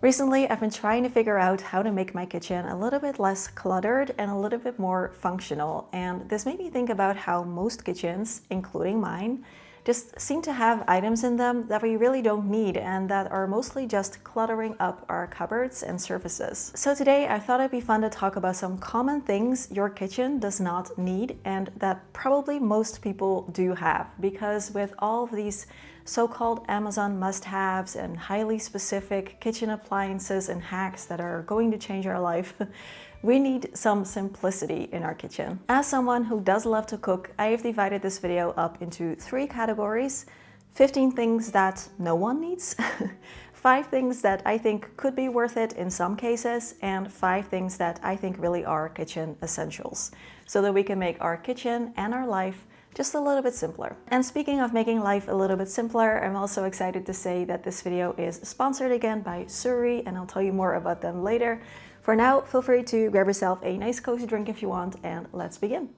Recently, I've been trying to figure out how to make my kitchen a little bit less cluttered and a little bit more functional. And this made me think about how most kitchens, including mine, just seem to have items in them that we really don't need and that are mostly just cluttering up our cupboards and surfaces. So today I thought it'd be fun to talk about some common things your kitchen does not need and that probably most people do have, because with all of these so-called Amazon must-haves and highly specific kitchen appliances and hacks that are going to change our life, we need some simplicity in our kitchen. As someone who does love to cook, I have divided this video up into 3 categories: 15 things that no one needs, 5 things that I think could be worth it in some cases, and 5 things that I think really are kitchen essentials, so that we can make our kitchen and our life just a little bit simpler. And speaking of making life a little bit simpler, I'm also excited to say that this video is sponsored again by SURI, and I'll tell you more about them later. For now, feel free to grab yourself a nice cozy drink if you want, and let's begin.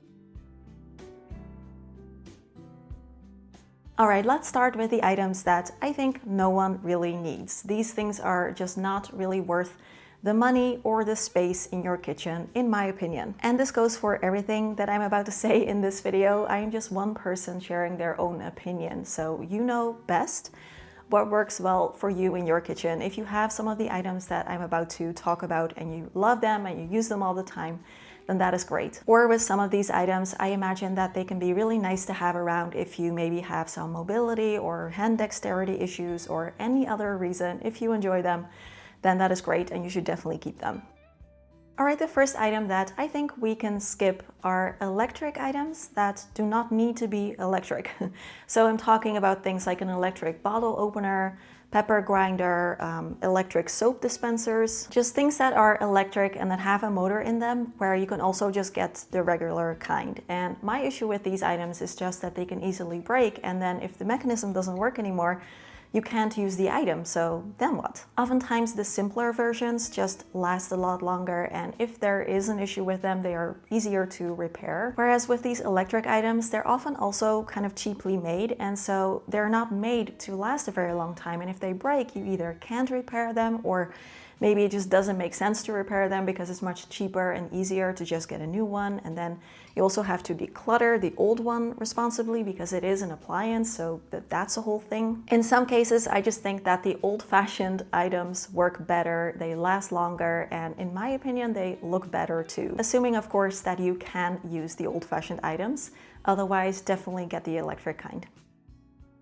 All right, let's start with the items that I think no one really needs. These things are just not really worth the money or the space in your kitchen, in my opinion. And this goes for everything that I'm about to say in this video. I am just one person sharing their own opinion, so you know best what works well for you in your kitchen. If you have some of the items that I'm about to talk about and you love them and you use them all the time, then that is great. Or with some of these items, I imagine that they can be really nice to have around if you maybe have some mobility or hand dexterity issues or any other reason. If you enjoy them, then that is great and you should definitely keep them. All right, the first item that I think we can skip are electric items that do not need to be electric. So I'm talking about things like an electric bottle opener, pepper grinder, electric soap dispensers, just things that are electric and that have a motor in them, where you can also just get the regular kind. And my issue with these items is just that they can easily break, and then if the mechanism doesn't work anymore, you can't use the item, so then what? Oftentimes the simpler versions just last a lot longer, and if there is an issue with them, they are easier to repair. Whereas with these electric items, they're often also kind of cheaply made, and so they're not made to last a very long time. And if they break, you either can't repair them, or maybe it just doesn't make sense to repair them because it's much cheaper and easier to just get a new one. And then you also have to declutter the old one responsibly because it is an appliance, so that's a whole thing. In some cases, I just think that the old-fashioned items work better, they last longer, and in my opinion, they look better too. Assuming, of course, that you can use the old-fashioned items. Otherwise, definitely get the electric kind.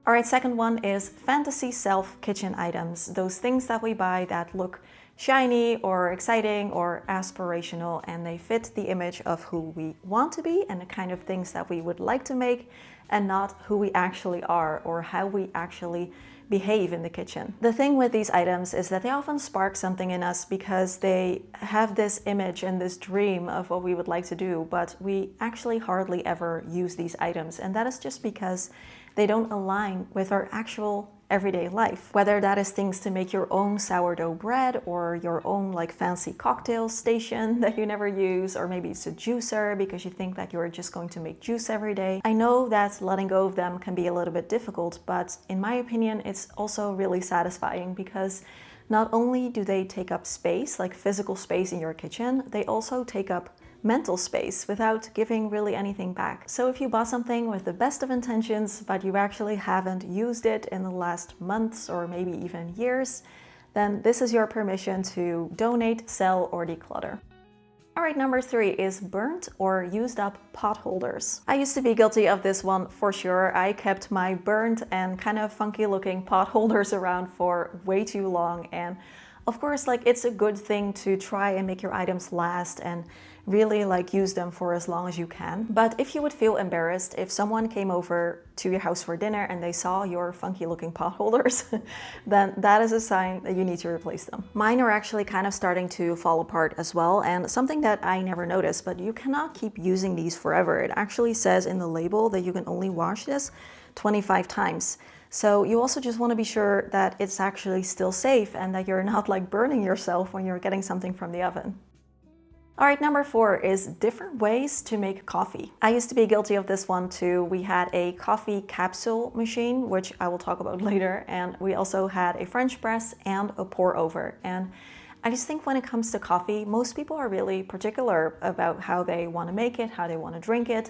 All right, second one is fantasy self kitchen items. Those things that we buy that look shiny or exciting or aspirational, and they fit the image of who we want to be and the kind of things that we would like to make, and not who we actually are or how we actually behave in the kitchen. The thing with these items is that they often spark something in us because they have this image and this dream of what we would like to do, but we actually hardly ever use these items, and that is just because they don't align with our actual everyday life. Whether that is things to make your own sourdough bread, or your own like fancy cocktail station that you never use, or maybe it's a juicer because you think that you're just going to make juice every day. I know that letting go of them can be a little bit difficult, but in my opinion, it's also really satisfying because not only do they take up space, like physical space in your kitchen, they also take up mental space without giving really anything back. So if you bought something with the best of intentions, but you actually haven't used it in the last months or maybe even years, then this is your permission to donate, sell, or declutter. All right, number 3 is burnt or used up pot holders. I used to be guilty of this one for sure. I kept my burnt and kind of funky looking pot holders around for way too long, and of course, like, it's a good thing to try and make your items last and really like use them for as long as you can. But if you would feel embarrassed if someone came over to your house for dinner and they saw your funky looking pot holders, then that is a sign that you need to replace them. Mine are actually kind of starting to fall apart as well, and something that I never noticed, but you cannot keep using these forever. It actually says in the label that you can only wash this 25 times. So you also just want to be sure that it's actually still safe and that you're not like burning yourself when you're getting something from the oven. All right, number 4 is different ways to make coffee. I used to be guilty of this one too. We had a coffee capsule machine, which I will talk about later, and we also had a French press and a pour over. And I just think when it comes to coffee, most people are really particular about how they want to make it, how they want to drink it.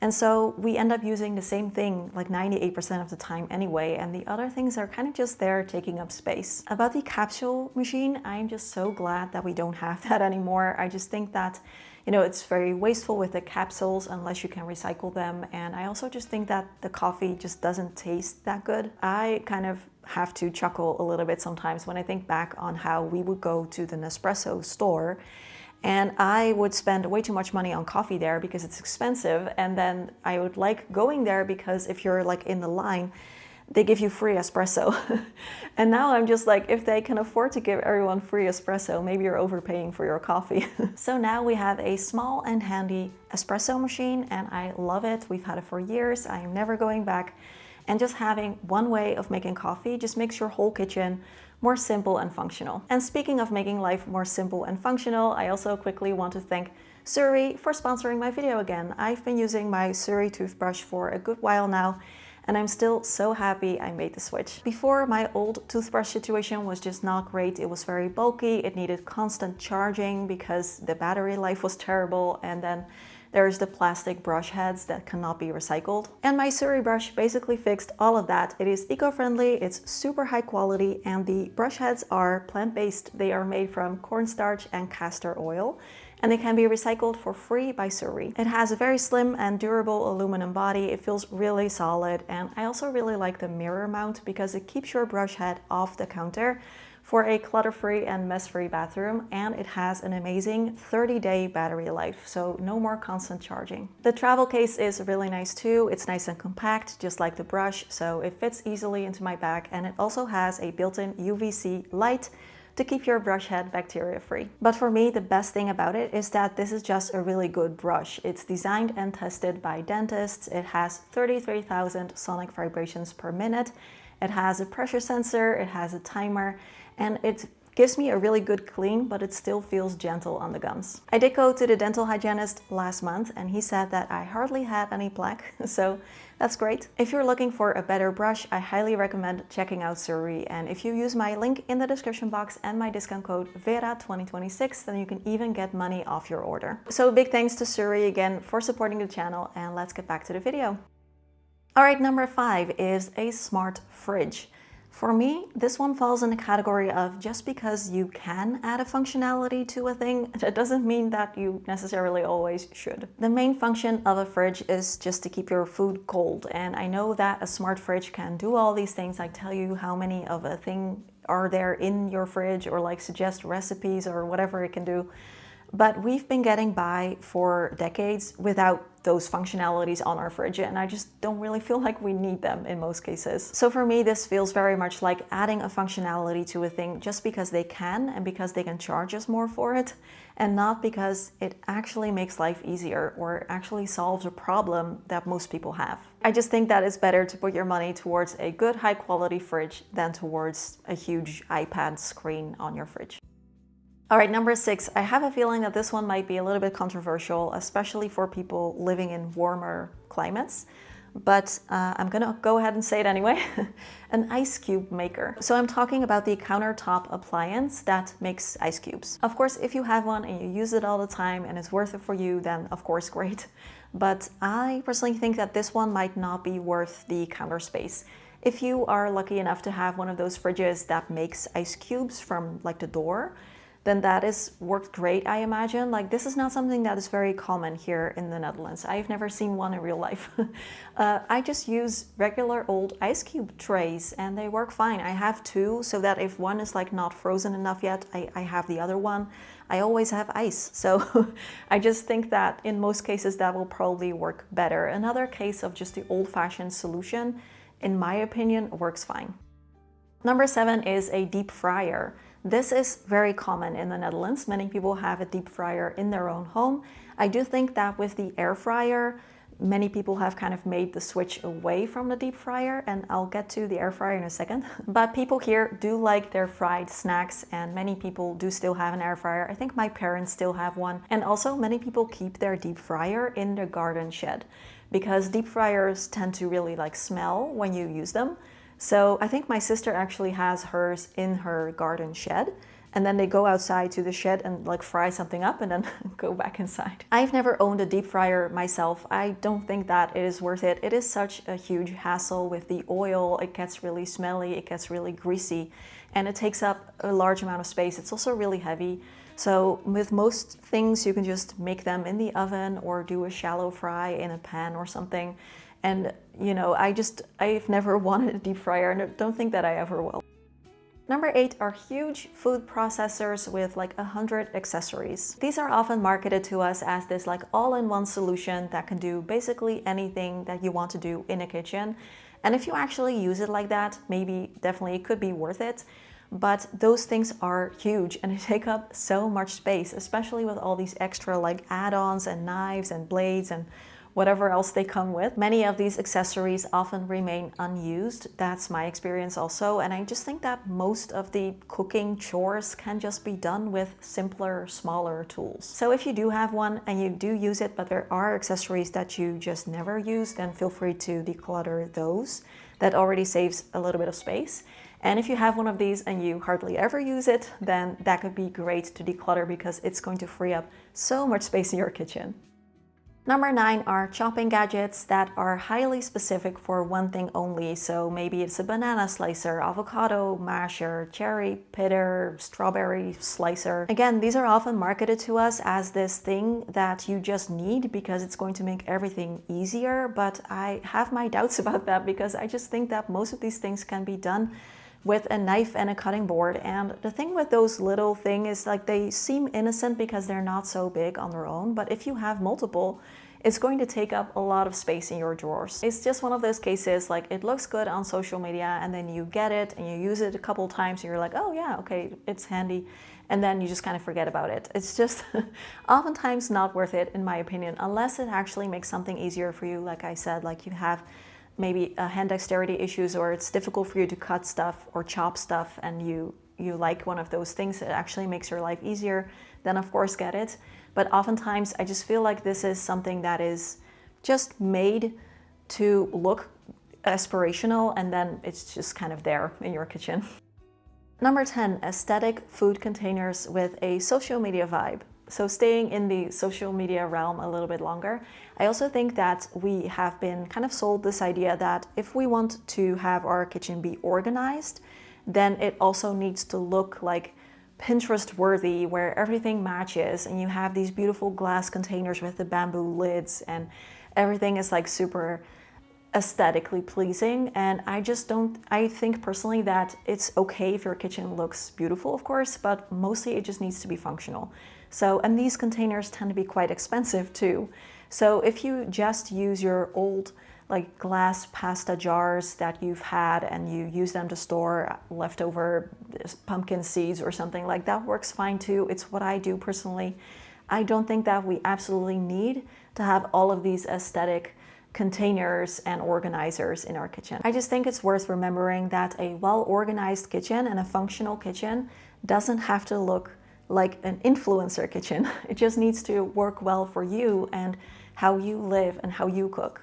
And so we end up using the same thing like 98% of the time anyway, and the other things are kind of just there taking up space. About the capsule machine, I'm just so glad that we don't have that anymore. I just think that, it's very wasteful with the capsules unless you can recycle them. And I also just think that the coffee just doesn't taste that good. I kind of have to chuckle a little bit sometimes when I think back on how we would go to the Nespresso store and I would spend way too much money on coffee there because it's expensive. And then I would like going there because if you're like in the line, they give you free espresso. And now I'm just like, if they can afford to give everyone free espresso, maybe you're overpaying for your coffee. So now we have a small and handy espresso machine and I love it. We've had it for years. I'm never going back. And just having one way of making coffee just makes your whole kitchen more simple and functional. And speaking of making life more simple and functional, I also quickly want to thank SURI for sponsoring my video again. I've been using my SURI toothbrush for a good while now, and I'm still so happy I made the switch. Before, my old toothbrush situation was just not great. It was very bulky, it needed constant charging because the battery life was terrible, and then there's the plastic brush heads that cannot be recycled. And my SURI brush basically fixed all of that. It is eco-friendly, it's super high quality, and the brush heads are plant-based. They are made from cornstarch and castor oil, and they can be recycled for free by SURI. It has a very slim and durable aluminum body. It feels really solid, and I also really like the mirror mount because it keeps your brush head off the counter for a clutter-free and mess-free bathroom, and it has an amazing 30-day battery life, so no more constant charging. The travel case is really nice too. It's nice and compact, just like the brush, so it fits easily into my bag, and it also has a built-in UVC light to keep your brush head bacteria-free. But for me, the best thing about it is that this is just a really good brush. It's designed and tested by dentists. It has 33,000 sonic vibrations per minute. It has a pressure sensor, it has a timer, and it gives me a really good clean, but it still feels gentle on the gums. I did go to the dental hygienist last month and he said that I hardly had any plaque, so that's great. If you're looking for a better brush, I highly recommend checking out SURI, and if you use my link in the description box and my discount code VERA2026, then you can even get money off your order. So big thanks to SURI again for supporting the channel, and let's get back to the video. All right, number 5 is a smart fridge. For me, this one falls in the category of just because you can add a functionality to a thing, that doesn't mean that you necessarily always should. The main function of a fridge is just to keep your food cold, and I know that a smart fridge can do all these things, like tell you how many of a thing are there in your fridge, or like suggest recipes or whatever it can do. But we've been getting by for decades without those functionalities on our fridge, and I just don't really feel like we need them in most cases. So for me, this feels very much like adding a functionality to a thing just because they can and because they can charge us more for it, and not because it actually makes life easier or actually solves a problem that most people have. I just think that it's better to put your money towards a good high quality fridge than towards a huge iPad screen on your fridge. All right, number 6, I have a feeling that this one might be a little bit controversial, especially for people living in warmer climates, but I'm gonna go ahead and say it anyway. An ice cube maker. So I'm talking about the countertop appliance that makes ice cubes. Of course, if you have one and you use it all the time and it's worth it for you, then of course great. But I personally think that this one might not be worth the counter space. If you are lucky enough to have one of those fridges that makes ice cubes from like the door, then that is worked great, I imagine. Like, this is not something that is very common here in the Netherlands. I've never seen one in real life. I just use regular old ice cube trays and they work fine. I have 2 so that if one is like not frozen enough yet, I have the other one. I always have ice. So I just think that in most cases that will probably work better. Another case of just the old-fashioned solution, in my opinion, works fine. Number 7 is a deep fryer. This is very common in the Netherlands. Many people have a deep fryer in their own home. I do think that with the air fryer, many people have kind of made the switch away from the deep fryer, and I'll get to the air fryer in a second. But people here do like their fried snacks, and many people do still have an air fryer. I think my parents still have one. And also many people keep their deep fryer in the garden shed because deep fryers tend to really like smell when you use them. So I think my sister actually has hers in her garden shed. And then they go outside to the shed and like fry something up and then go back inside. I've never owned a deep fryer myself. I don't think that it is worth it. It is such a huge hassle with the oil. It gets really smelly, it gets really greasy, and it takes up a large amount of space. It's also really heavy. So with most things, you can just make them in the oven or do a shallow fry in a pan or something. And you know, I've never wanted a deep fryer and I don't think that I ever will. Number 8 are huge food processors with like 100 accessories. These are often marketed to us as this like all-in-one solution that can do basically anything that you want to do in a kitchen. And if you actually use it like that, maybe definitely it could be worth it. But those things are huge and they take up so much space, especially with all these extra like add-ons and knives and blades and whatever else they come with. Many of these accessories often remain unused. That's my experience also. And I just think that most of the cooking chores can just be done with simpler, smaller tools. So if you do have one and you do use it, but there are accessories that you just never use, then feel free to declutter those. That already saves a little bit of space. And if you have one of these and you hardly ever use it, then that could be great to declutter because it's going to free up so much space in your kitchen. Number 9 are chopping gadgets that are highly specific for one thing only. So maybe it's a banana slicer, avocado masher, cherry pitter, strawberry slicer. Again, these are often marketed to us as this thing that you just need because it's going to make everything easier. But I have my doubts about that because I just think that most of these things can be done with a knife and a cutting board. And the thing with those little things is like they seem innocent because they're not so big on their own, but if you have multiple, it's going to take up a lot of space in your drawers. It's just one of those cases, like it looks good on social media and then you get it and you use it a couple times and you're like, oh yeah, okay, it's handy. And then you just kind of forget about it. It's just oftentimes not worth it in my opinion, unless it actually makes something easier for you. Like I said, like you have maybe hand dexterity issues or it's difficult for you to cut stuff or chop stuff and you like one of those things that actually makes your life easier, then of course get it. But oftentimes I just feel like this is something that is just made to look aspirational and then it's just kind of there in your kitchen. Number 10, aesthetic food containers with a social media vibe. So staying in the social media realm a little bit longer, I also think that we have been kind of sold this idea that if we want to have our kitchen be organized, then it also needs to look like Pinterest worthy, where everything matches and you have these beautiful glass containers with the bamboo lids and everything is like super aesthetically pleasing. And I think personally that it's okay if your kitchen looks beautiful, of course, but mostly it just needs to be functional. So, and these containers tend to be quite expensive too. So if you just use your old like glass pasta jars that you've had and you use them to store leftover pumpkin seeds or something, like that works fine too. It's what I do personally. I don't think that we absolutely need to have all of these aesthetic containers and organizers in our kitchen. I just think it's worth remembering that a well-organized kitchen and a functional kitchen doesn't have to look like an influencer kitchen. It just needs to work well for you and how you live and how you cook.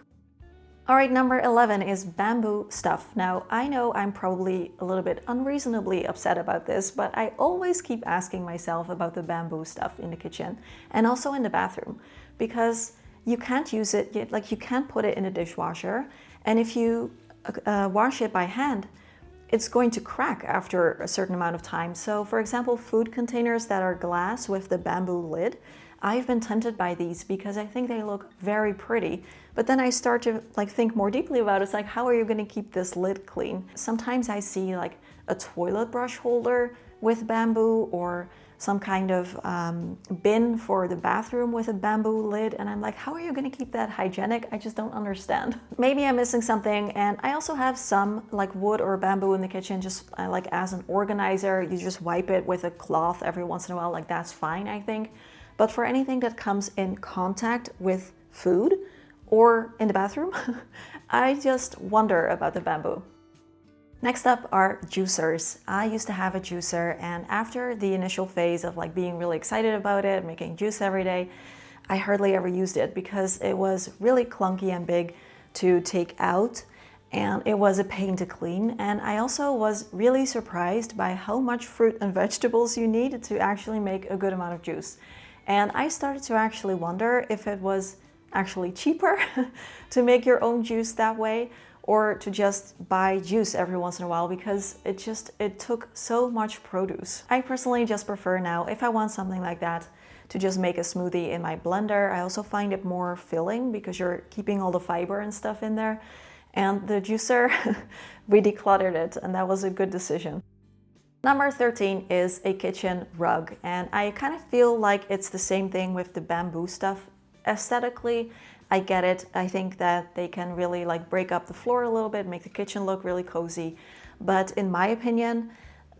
All right, number 11 is bamboo stuff. Now, I know I'm probably a little bit unreasonably upset about this, but I always keep asking myself about the bamboo stuff in the kitchen and also in the bathroom, because you can't use it, like you can't put it in a dishwasher. And if you wash it by hand, it's going to crack after a certain amount of time. So for example, food containers that are glass with the bamboo lid, I've been tempted by these because I think they look very pretty. But then I start to like think more deeply about it. It's like, how are you going to keep this lid clean? Sometimes I see like a toilet brush holder with bamboo or some kind of bin for the bathroom with a bamboo lid. And I'm like, how are you going to keep that hygienic? I just don't understand. Maybe I'm missing something. And I also have some like wood or bamboo in the kitchen, just like as an organizer. You just wipe it with a cloth every once in a while. Like that's fine, I think. But for anything that comes in contact with food or in the bathroom. I just wonder about the bamboo. Next up are juicers. I used to have a juicer, and after the initial phase of like being really excited about it, making juice every day, I hardly ever used it because it was really clunky and big to take out, and it was a pain to clean. And I also was really surprised by how much fruit and vegetables you need to actually make a good amount of juice. And I started to actually wonder if it was actually cheaper to make your own juice that way, or to just buy juice every once in a while, because it took so much produce. I personally just prefer now, if I want something like that, to just make a smoothie in my blender. I also find it more filling because you're keeping all the fiber and stuff in there. And the juicer, we decluttered it, and that was a good decision. Number 13 is a kitchen rug, and I kind of feel like it's the same thing with the bamboo stuff. Aesthetically, I get it. I think that they can really like break up the floor a little bit, make the kitchen look really cozy. But in my opinion,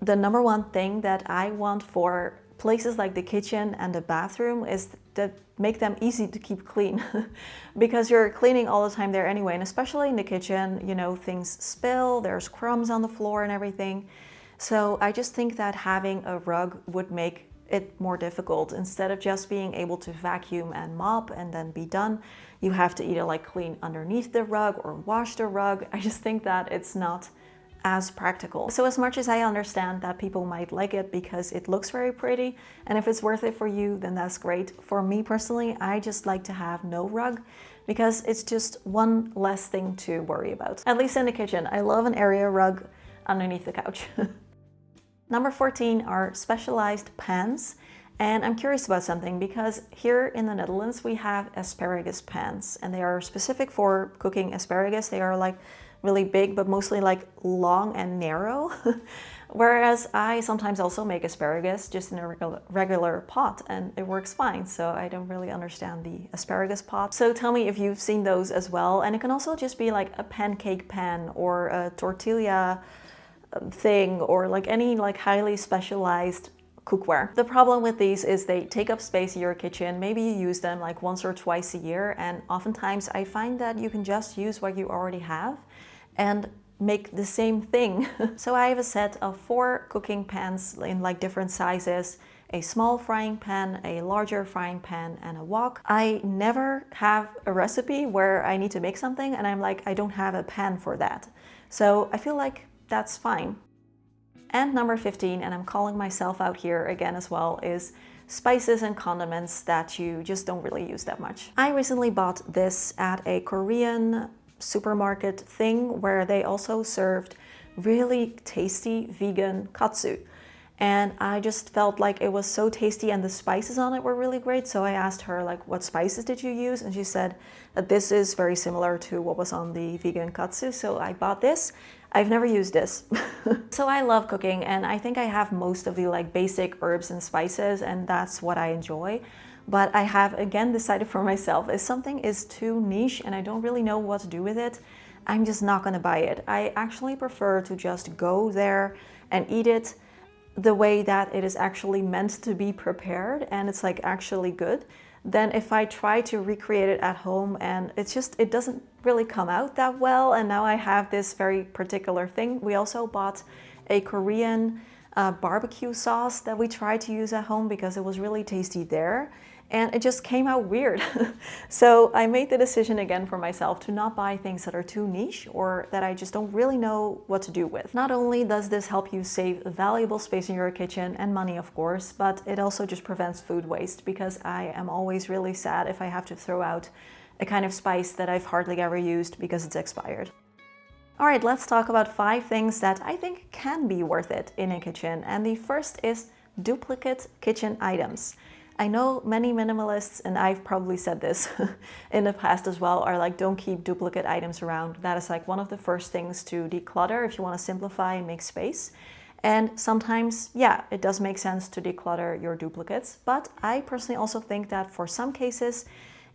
the number one thing that I want for places like the kitchen and the bathroom is to make them easy to keep clean because you're cleaning all the time there anyway. And especially in the kitchen, you know, things spill, there's crumbs on the floor and everything. So I just think that having a rug would make it more difficult. Instead of just being able to vacuum and mop and then be done, you have to either like clean underneath the rug or wash the rug. I just think that it's not as practical. So as much as I understand that people might like it because it looks very pretty, and if it's worth it for you, then that's great. For me personally, I just like to have no rug because it's just one less thing to worry about. At least in the kitchen, I love an area rug underneath the couch. Number 14 are specialized pans. And I'm curious about something because here in the Netherlands we have asparagus pans, and they are specific for cooking asparagus. They are like really big, but mostly like long and narrow. Whereas I sometimes also make asparagus just in a regular pot, and it works fine. So I don't really understand the asparagus pot. So tell me if you've seen those as well. And it can also just be like a pancake pan or a tortilla thing, or like any like highly specialized cookware. The problem with these is they take up space in your kitchen. Maybe you use them like once or twice a year, and oftentimes I find that you can just use what you already have and make the same thing. So I have a set of 4 cooking pans in like different sizes: a small frying pan, a larger frying pan, and a wok. I never have a recipe where I need to make something and I'm like, I don't have a pan for that. So I feel like that's fine. And number 15, and I'm calling myself out here again as well, is spices and condiments that you just don't really use that much. I recently bought this at a Korean supermarket thing where they also served really tasty vegan katsu. And I just felt like it was so tasty, and the spices on it were really great. So I asked her, like, what spices did you use? And she said that this is very similar to what was on the vegan katsu. So I bought this. I've never used this. So I love cooking, and I think I have most of the like basic herbs and spices, and that's what I enjoy. But I have again decided for myself, if something is too niche and I don't really know what to do with it, I'm just not gonna buy it. I actually prefer to just go there and eat it the way that it is actually meant to be prepared and it's like actually good, than if I try to recreate it at home and it doesn't really come out that well. And now I have this very particular thing. We also bought a Korean barbecue sauce that we tried to use at home because it was really tasty there, and it just came out weird. So I made the decision again for myself to not buy things that are too niche or that I just don't really know what to do with. Not only does this help you save valuable space in your kitchen and money, of course, but it also just prevents food waste, because I am always really sad if I have to throw out a kind of spice that I've hardly ever used because it's expired. All right, let's talk about 5 things that I think can be worth it in a kitchen. And the first is duplicate kitchen items. I know many minimalists, and I've probably said this in the past as well, are like, don't keep duplicate items around. That is like one of the first things to declutter if you want to simplify and make space. And sometimes, yeah, it does make sense to declutter your duplicates. But I personally also think that for some cases,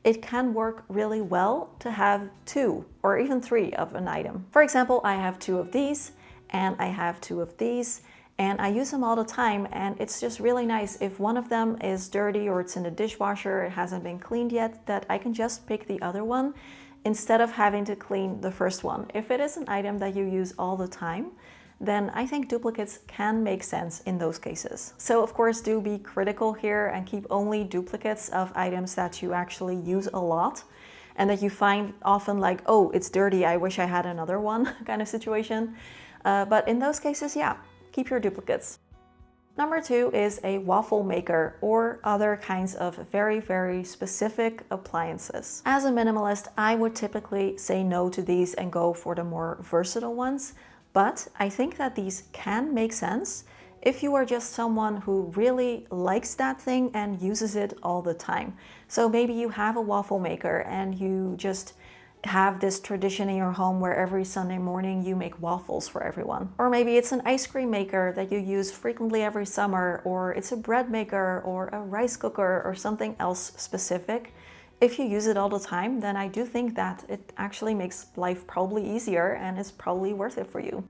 it can work really well to have 2 or even 3 of an item. For example, I have 2 of these and I have 2 of these, and I use them all the time, and it's just really nice if one of them is dirty or it's in the dishwasher, it hasn't been cleaned yet, that I can just pick the other one instead of having to clean the first one. If it is an item that you use all the time, then I think duplicates can make sense in those cases. So of course, do be critical here and keep only duplicates of items that you actually use a lot and that you find often like, oh, it's dirty, I wish I had another one kind of situation. But in those cases, yeah, keep your duplicates. Number 2 is a waffle maker or other kinds of very, very specific appliances. As a minimalist, I would typically say no to these and go for the more versatile ones, but I think that these can make sense if you are just someone who really likes that thing and uses it all the time. So maybe you have a waffle maker and you just have this tradition in your home where every Sunday morning you make waffles for everyone. Or maybe it's an ice cream maker that you use frequently every summer, or it's a bread maker or a rice cooker or something else specific. If you use it all the time, then I do think that it actually makes life probably easier and is probably worth it for you.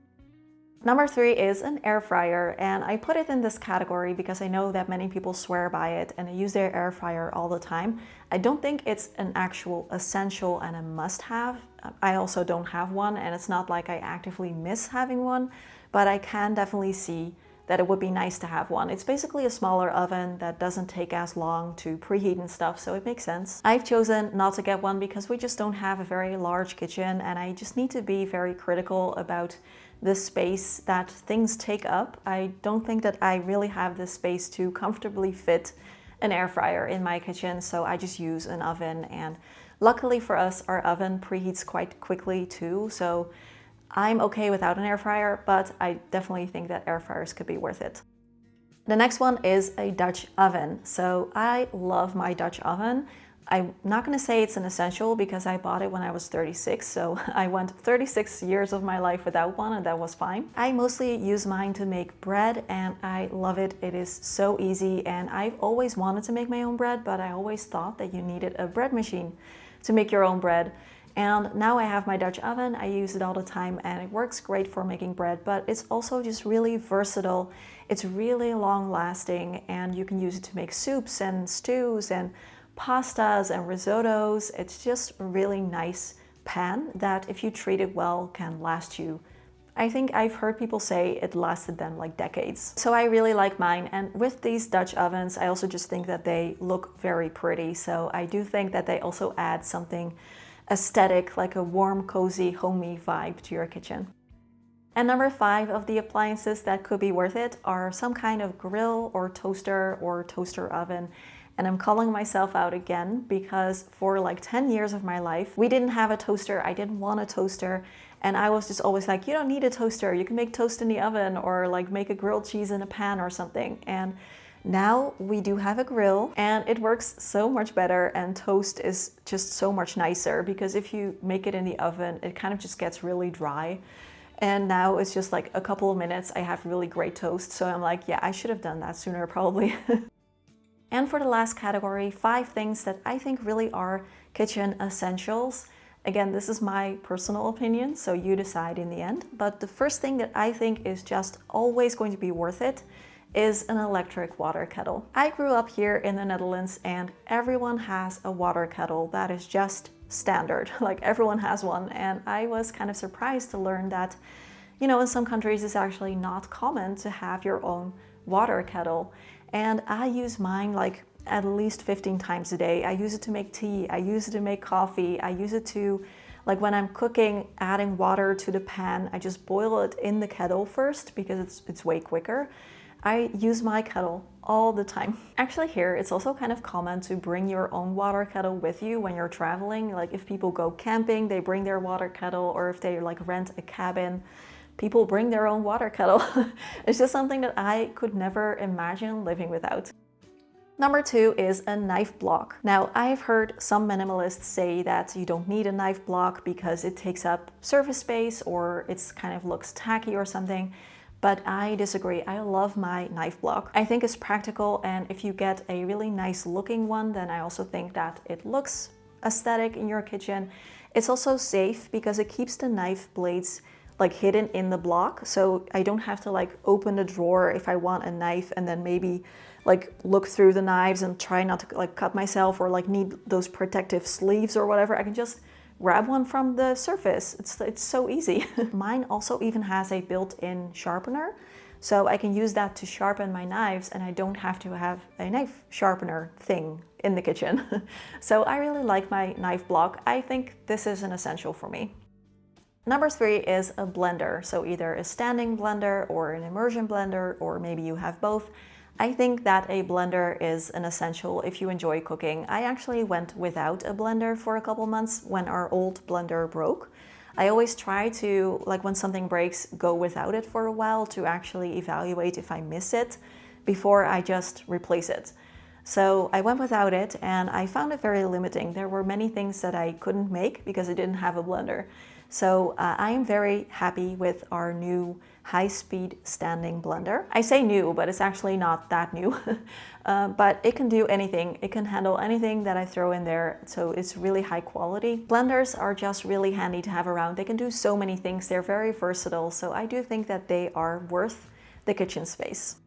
Number 3 is an air fryer, and I put it in this category because I know that many people swear by it and they use their air fryer all the time. I don't think it's an actual essential and a must-have. I also don't have one, and it's not like I actively miss having one, but I can definitely see that it would be nice to have one. It's basically a smaller oven that doesn't take as long to preheat and stuff, so it makes sense. I've chosen not to get one because we just don't have a very large kitchen, and I just need to be very critical about the space that things take up. I don't think that I really have the space to comfortably fit an air fryer in my kitchen, so I just use an oven, and luckily for us, our oven preheats quite quickly too, so I'm okay without an air fryer, but I definitely think that air fryers could be worth it. The next one is a Dutch oven. So I love my Dutch oven. I'm not going to say it's an essential because I bought it when I was 36, so I went 36 years of my life without one, and that was fine. I mostly use mine to make bread, and I love it. It is so easy, and I've always wanted to make my own bread, but I always thought that you needed a bread machine to make your own bread. And now I have my Dutch oven. I use it all the time, and it works great for making bread, but it's also just really versatile. It's really long lasting, and you can use it to make soups and stews and pastas and risottos. It's just a really nice pan that, if you treat it well, can last you. I think I've heard people say it lasted them like decades. So I really like mine, and with these Dutch ovens, I also just think that they look very pretty. So I do think that they also add something aesthetic, like a warm, cozy, homey vibe to your kitchen. And number 5 of the appliances that could be worth it are some kind of grill or toaster oven. And I'm calling myself out again because for like 10 years of my life, we didn't have a toaster. I didn't want a toaster. And I was just always like, you don't need a toaster. You can make toast in the oven or like make a grilled cheese in a pan or something. And now we do have a grill, and it works so much better, and toast is just so much nicer because if you make it in the oven, it kind of just gets really dry. And now it's just like a couple of minutes, I have really great toast. So I'm like, yeah, I should have done that sooner probably. And for the last category, 5 things that I think really are kitchen essentials. Again, this is my personal opinion, so you decide in the end. But the first thing that I think is just always going to be worth it is an electric water kettle. I grew up here in the Netherlands, and everyone has a water kettle that is just standard. Like everyone has one, and I was kind of surprised to learn that, you know, in some countries it's actually not common to have your own water kettle. And I use mine like at least 15 times a day. I use it to make tea, I use it to make coffee, I use it to, like when I'm cooking, adding water to the pan, I just boil it in the kettle first because it's way quicker. I use my kettle all the time. Actually here, it's also kind of common to bring your own water kettle with you when you're traveling. Like if people go camping, they bring their water kettle, or if they like rent a cabin, people bring their own water kettle. It's just something that I could never imagine living without. Number 2 is a knife block. Now, I've heard some minimalists say that you don't need a knife block because it takes up surface space or it's kind of looks tacky or something. But I disagree. I love my knife block. I think it's practical, and if you get a really nice looking one, then I also think that it looks aesthetic in your kitchen. It's also safe because it keeps the knife blades like hidden in the block, so I don't have to like open the drawer if I want a knife and then maybe like look through the knives and try not to like cut myself or like need those protective sleeves or whatever. I can just grab one from the surface. It's so easy. Mine also even has a built-in sharpener, so I can use that to sharpen my knives and I don't have to have a knife sharpener thing in the kitchen. So I really like my knife block. I think this is an essential for me. Number 3 is a blender. So either a standing blender or an immersion blender, or maybe you have both. I think that a blender is an essential if you enjoy cooking. I actually went without a blender for a couple months when our old blender broke. I always try to, like when something breaks, go without it for a while to actually evaluate if I miss it before I just replace it. So I went without it and I found it very limiting. There were many things that I couldn't make because I didn't have a blender. So I am very happy with our new high-speed standing blender. I say new, but it's actually not that new. But it can do anything. It can handle anything that I throw in there, so it's really high quality. Blenders are just really handy to have around. They can do so many things. They're very versatile, so I do think that they are worth the kitchen space.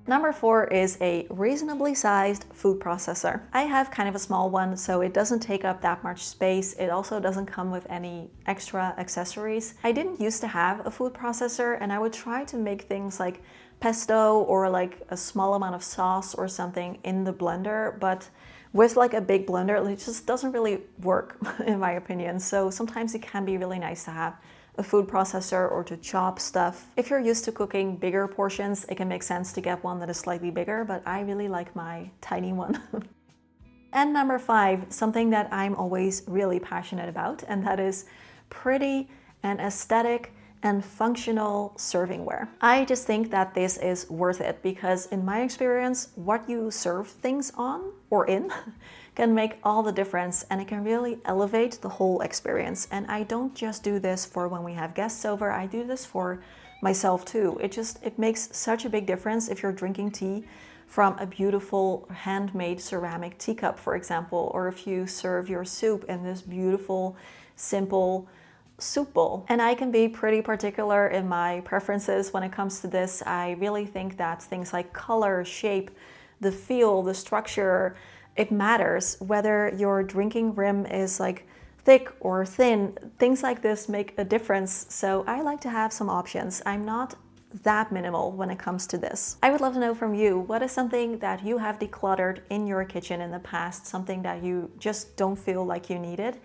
Number 4 is a reasonably sized food processor. I have kind of a small one, so it doesn't take up that much space. It also doesn't come with any extra accessories. I didn't used to have a food processor, and I would try to make things like pesto or like a small amount of sauce or something in the blender, but with like a big blender, it just doesn't really work in my opinion. So sometimes it can be really nice to have a food processor or to chop stuff. If you're used to cooking bigger portions, it can make sense to get one that is slightly bigger, but I really like my tiny one. And number 5, something that I'm always really passionate about, and that is pretty and aesthetic and functional servingware. I just think that this is worth it because in my experience, what you serve things on or in can make all the difference, and it can really elevate the whole experience. And I don't just do this for when we have guests over, I do this for myself too. It makes such a big difference if you're drinking tea from a beautiful handmade ceramic teacup, for example, or if you serve your soup in this beautiful, simple soup bowl. And I can be pretty particular in my preferences when it comes to this. I really think that things like color, shape, the feel, the structure, it matters. Whether your drinking rim is like thick or thin, things like this make a difference. So I like to have some options. I'm not that minimal when it comes to this. I would love to know from you, what is something that you have decluttered in your kitchen in the past, something that you just don't feel like you needed?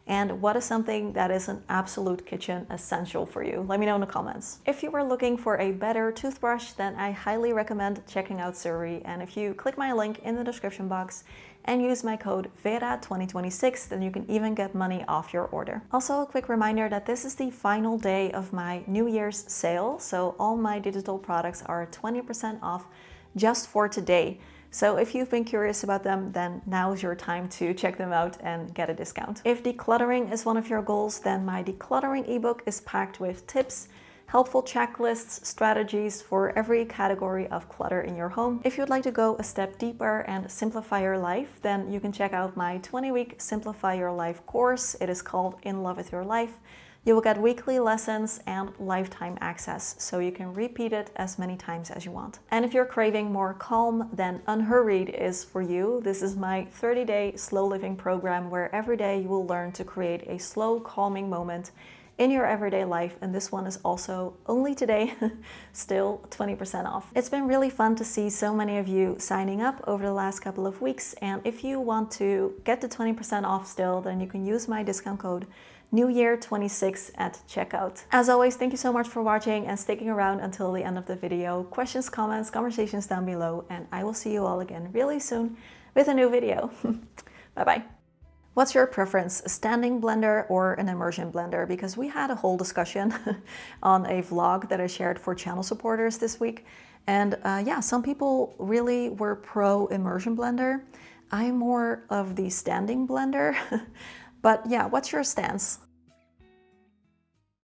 And what is something that is an absolute kitchen essential for you? Let me know in the comments. If you were looking for a better toothbrush, then I highly recommend checking out SURI. And if you click my link in the description box and use my code Vera2026, then you can even get money off your order. Also, a quick reminder that this is the final day of my New Year's sale. So all my digital products are 20% off just for today. So if you've been curious about them, then now is your time to check them out and get a discount. If decluttering is one of your goals, then my decluttering ebook is packed with tips, helpful checklists, strategies for every category of clutter in your home. If you'd like to go a step deeper and simplify your life, then you can check out my 20-week Simplify Your Life course. It is called In Love With Your Life. You will get weekly lessons and lifetime access, so you can repeat it as many times as you want. And if you're craving more calm, then Unhurried is for you. This is my 30-day slow living program where every day you will learn to create a slow, calming moment in your everyday life. And this one is also only today, still 20% off. It's been really fun to see so many of you signing up over the last couple of weeks. And if you want to get the 20% off still, then you can use my discount code New Year 26 at checkout. As always, thank you so much for watching and sticking around until the end of the video. Questions, comments, conversations down below, and I will see you all again really soon with a new video. Bye-bye. What's your preference, a standing blender or an immersion blender? Because we had a whole discussion on a vlog that I shared for channel supporters this week. And yeah, some people really were pro immersion blender. I'm more of the standing blender. But yeah, what's your stance?